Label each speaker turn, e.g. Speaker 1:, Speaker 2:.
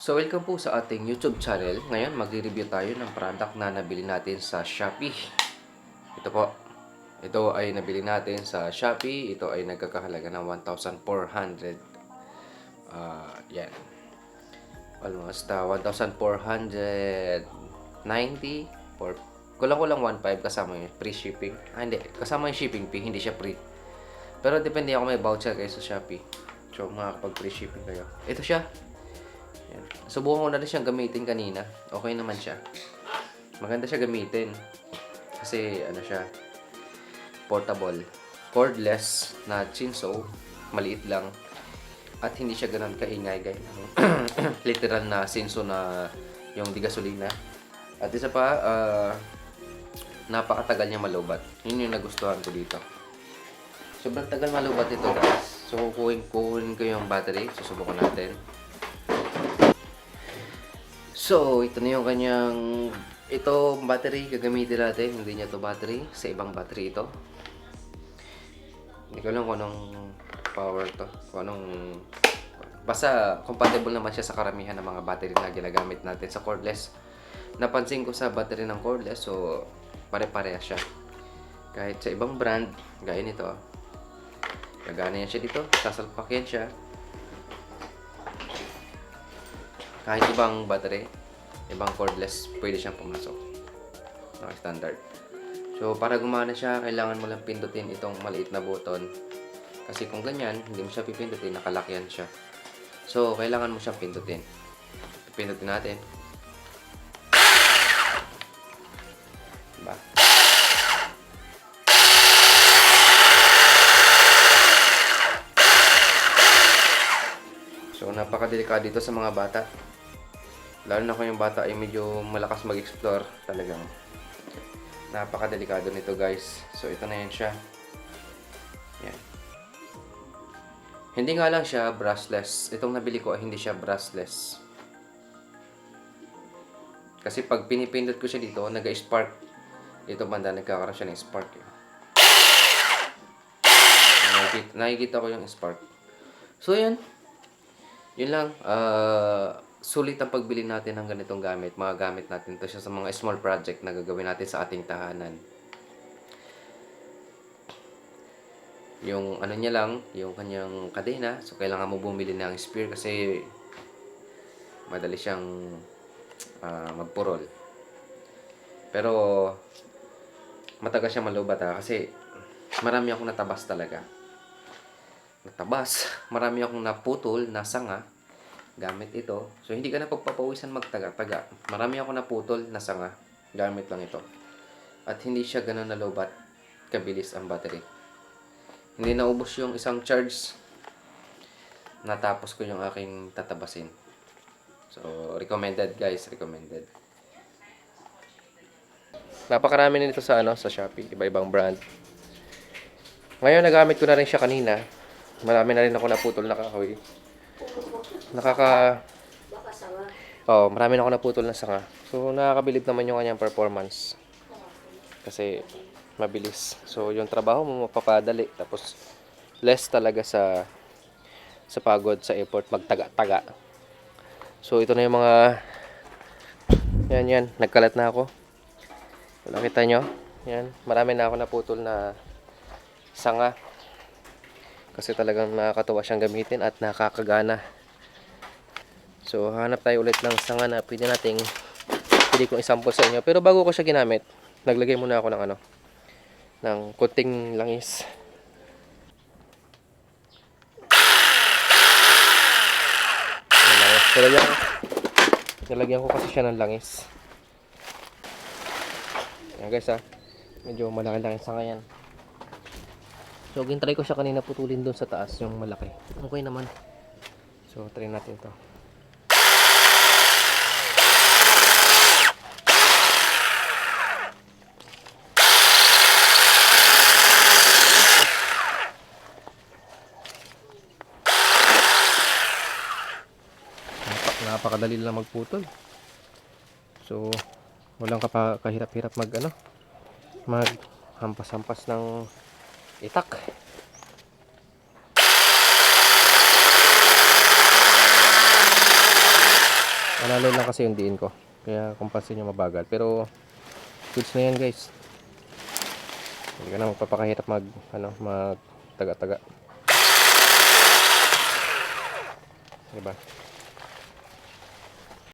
Speaker 1: So, welcome po sa ating YouTube channel. Ngayon, magre-review tayo ng product na nabili natin sa Shopee. Ito po. Ito ay nabili natin sa Shopee. Ito ay nagkakahalaga ng 1,400. Yan. Almost 1,490 for kulang-kulang 1,500 kasama yung free shipping. Hindi. Kasama yung shipping fee. Hindi siya free. Pero depende ako may voucher kayo sa Shopee. So, makakapag-free shipping kayo. Ito siya. Yan. Subukan ko na rin siyang gamitin kanina. Okay naman siya. Maganda siya gamitin. Kasi ano siya, portable. Cordless na chainsaw. Maliit lang. At hindi siya ganun kaingay gaya ng literal na chainsaw na yung di gasolina. At isa pa, napakatagal niya malubat. Yun yung nagustuhan ko dito. Sobrang tagal malubat ito, guys. So, kukunin ko yung battery. Susubukan natin. So, ito na yung kanyang battery gagamitin natin. Hindi niya to battery. Sa ibang battery ito. Hindi ko lang kung anong power to. Kung anong... Basta, compatible naman siya sa karamihan ng mga battery na ginagamit natin sa cordless. Napansin ko sa battery ng cordless, so pare-pareha siya. Kahit sa ibang brand, gaya nito. Gagana yan siya dito. Sasalpak yan siya. Kahit ibang battery, ibang cordless, pwede siyang pumasok. Okay, standard. So, para gumana siya, kailangan mo lang pindutin itong maliit na button. Kasi kung ganyan, hindi mo siya pipindutin, nakalakyan siya. So, kailangan mo siyang pindutin. Pindutin natin. Diba? So, napakadelikado dito sa mga bata. Lalo na kung yung bata ay medyo malakas mag-explore, talagang napakadelikado nito, guys. So, ito na yan siya. Yan. Hindi nga lang siya brushless. Itong nabili ko ay hindi siya brushless. Kasi pag pinipindot ko siya dito, nag-spark. Ito banda, nagkakaroon siya ng spark. Nakikita ko yung spark. So, yan. Yun lang. Sulit ang pagbili natin ng ganitong gamit. Mga gamit natin to siya sa mga small project na gagawin natin sa ating tahanan. Yung ano niya lang, yung kanyang kadena. So, kailangan mo bumili ng spear kasi madali siyang magpurol. Pero, matagal siya malubat kasi marami akong natabas talaga. Marami akong naputol na sanga gamit ito. So, hindi ka na pagpapawisan magtaga-taga. Marami ako naputol na sanga. Gamit lang ito. At hindi siya ganun nalubat. Kabilis ang battery. Hindi naubos yung isang charge. Natapos ko yung aking tatabasin. So, recommended, guys. Recommended. Napakarami nito sa Shopee. Iba-ibang brand. Ngayon, nagamit ko na rin siya kanina. Marami na rin ako naputol na kahoy. Marami na ako naputol na sanga. So, nakakabilib naman yung kanyang performance. Kasi, mabilis. So, yung trabaho mo mapapadali. Tapos, less talaga sa pagod, sa effort, magtaga-taga. So, ito na yung mga yan. Nagkalat na ako. Nakita nyo? Yan. Marami na ako naputol na sanga. Kasi talagang nakakatuwa siyang gamitin at nakakagana. So, hanap tayo ulit ng sanga na pwede kong isample sa inyo. Pero bago ko siya ginamit, naglagay muna ako ng kunting langis. Nilagyan ko kasi siya ng langis. Ayan, guys, medyo malaki-laki sanga yan. So, gintry ko siya kanina putulin doon sa taas, yung malaki. Okay naman. So, try natin to. Napakadali lang magputol. So, walang kahirap-hirap maghampas-hampas ng itak. Malalay lang kasi yung diin ko. Kaya kung pansin nyo mabagal. Pero goods na yan guys. Hindi ka na magpapakahirap mag taga-taga. Diba?